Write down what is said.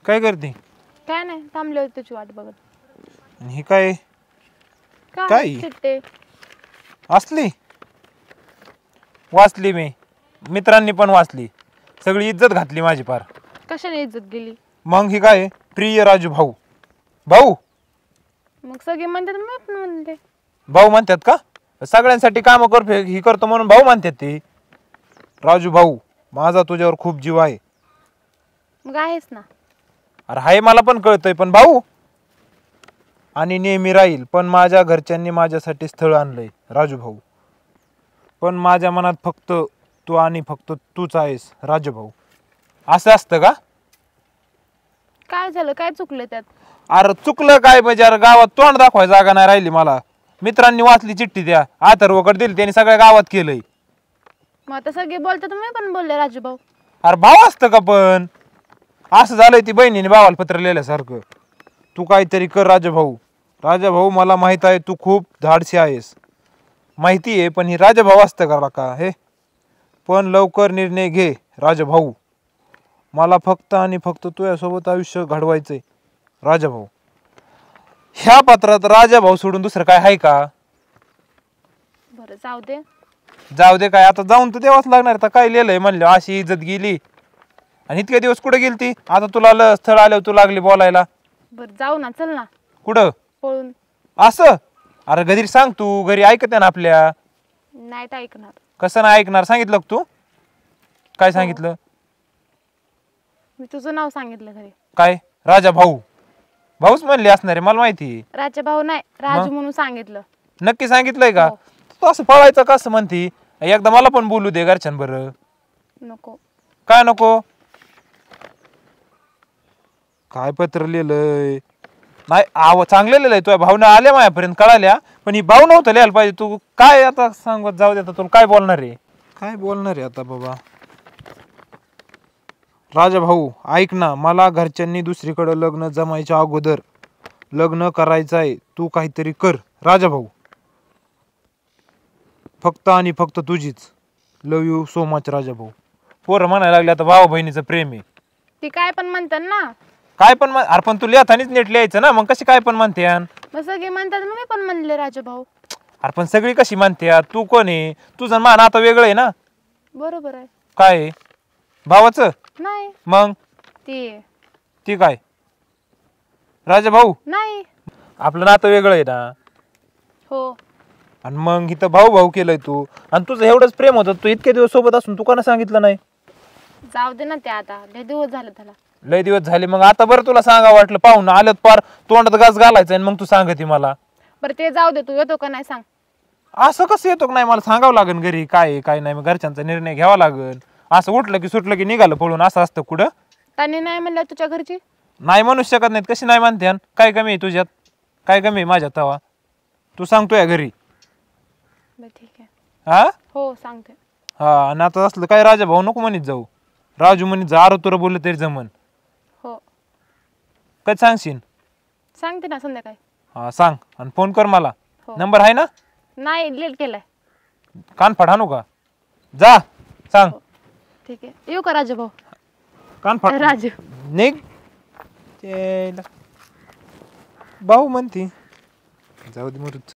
काय करते? काय नाही, थांबले होते तुझी वाट बघत. आणि ही काय काय? चिट्टे असली वाचली मी, मित्रांनी पण वाचली, सगळी इज्जत घातली माझी पार. कशाने इज्जत गेली? मग ही काय प्रिय राजू भाऊ. भाऊ मग सगळे म्हणतात, मी पण म्हणते. भाऊ म्हणतात का? सगळ्यांसाठी काम करतो ही करतो म्हणून भाऊ म्हणतात ते. राजू भाऊ, माझा तुझ्यावर खूप जीव आहे. मग आहेस ना. अरे हाय, मला पण कळतंय, पण भाऊ आणि नेहमी राहील. पण माझ्या घरच्यांनी माझ्यासाठी स्थळ आणलंय राजू भाऊ. पण माझ्या मनात फक्त तू आणि फक्त तूच आहेस राजू भाऊ. असं असतं का? काय झालं, काय चुकलं त्यात? अरे चुकलं काय म्हणजे? अरे गावात तोंड दाखवायची जागा नाही राहिली मला. मित्रांनी वाचली चिठ्ठी, त्या अथर्वकडे दिली, त्यांनी सगळ्या गावात केलंय. मग आता सगळे बोलतात, मी पण बोलले राजू भाऊ. अरे भाऊ असतं का? पण असं झालंय ती बहिणीने भावाला पत्र लिहिल्यासारखं. तू काहीतरी कर राजा भाऊ. राजा भाऊ, मला माहित आहे तू खूप धाडसी आहेस, माहिती आहे, पण ही राजा भाऊ असतं का हे? पण लवकर निर्णय घे राजा भाऊ. मला फक्त आणि फक्त तुझ्यासोबत आयुष्य घडवायचंय राजा भाऊ. ह्या पत्रात राजा भाऊ सोडून दुसरं काय आहे का? बरं जाऊ दे. जाऊ दे काय? आता जाऊन तर द्यावाच लागणार. आता काय लिहिलंय म्हणलं, अशी इज्जत गेली. आणि इतके दिवस कुठे गेलती? आता तुला स्थळ आल्यावर तू लागली बोलायला. बरं जाऊ ना, चल ना. कुठं? पळून. असं? अरे घरी सांग, तू घरी ऐकते ना आपल्या. नाही तर ऐकणार. कसं नाही ऐकणार? सांगितलं का तू? काय सांगितलं? मी तुझं नाव सांगितलं घरी. काय? राजा भाऊ. भाऊच म्हणले असणार आहे, मला माहिती. राजा भाऊ नाही, राजू म्हणून सांगितलं. नक्की सांगितलंय का? हो. तू असं पळायचं कसं म्हणती? एकदा मला पण बोलू दे घरच्यांबरोबर. नको. काय नको? काय पत्र लिहिलंय? नाही चांगलं लिहिलंय. तुझ्या भावना आल्या माझ्यापर्यंत, कळाल्या, पण ही भाऊ नव्हतं लिहायला पाहिजे. तू काय आता सांगत जाऊ दे. आता तुला काय बोलणार आहे? काय बोलणार आहे आता बाबा? राजा भाऊ ऐक ना, मला घरच्यांनी दुसरीकडे लग्न जमायच्या अगोदर लग्न करायचं आहे. तू काहीतरी कर राजा भाऊ. फक्त आणि फक्त तुझीच. लव यू सो मच राजा भाऊ. पोरं म्हणायला लागले आता भाऊ बहिणीचं प्रेम आहे. ती काय पण म्हणतात ना. काय पण अरे पण तू लिहितानीच नीट लिहायचं ना, मग कशी काय पण म्हणते? मग सगळे म्हणतात, मी पण म्हणले राजा भाऊ. अरे पण सगळी कशी म्हणते? तू कोण आहे? तुझं मान आता वेगळं आहे ना. बरोबर आहे. काय भावाचं? नाही. मग ती काय राजा भाऊ? नाही. आपलं नातं वेगळं आहे ना. हो. आणि मग इथं भाऊ भाऊ केलंय तू. आणि तुझं एवढंच प्रेम होतं, तू इतके दिवस सोबत असून तू कोणा सांगितलं नाही? जाऊ दे ना, ते आता लय दिवस झाले त्याला. लय दिवस झाले. मग आता बरं तुला सांगा वाटलं, पाहून आलं पार तोंडात घास घालायचं आणि मग तू सांगते मला. बरं ते जाऊ दे, तू येतो का नाही सांग. असं कसं येतो का नाही? मला सांगावं लागेल घरी काय आहे काय नाही. मग घरच्यांचा निर्णय घ्यावा लागेल. असं उठलं की सुटलं की निघालं पळून, असं असतं कुठं? त्यांनी नाही म्हणलं तुझ्या घरची? नाही म्हणू शकत नाहीत. कशी नाही म्हणते? काय कमी आहे तुझ्यात? काय कमी आहे माझ्यात? तवा तू सांगतोय घरी. बरं ठीक आहे. हा हो सांगते. हा. आणि आता असलं काय राजा भाऊ नको म्हणत जाऊ. राजू म्हणत जा. आरो तुला बोललं तरी जमन. हो कधी सांगशील? सांगते ना संध्याकाळी. हा सांग. आणि फोन कर मला. हो. नंबर आहे ना? नाही, लेट केलाय. कान फाड आणू का? जा सांग. ठीक आहे, येऊ का राजा भाऊ? कान फाड. राजू निघ. भाऊ म्हणती. जाऊ दे मरूच.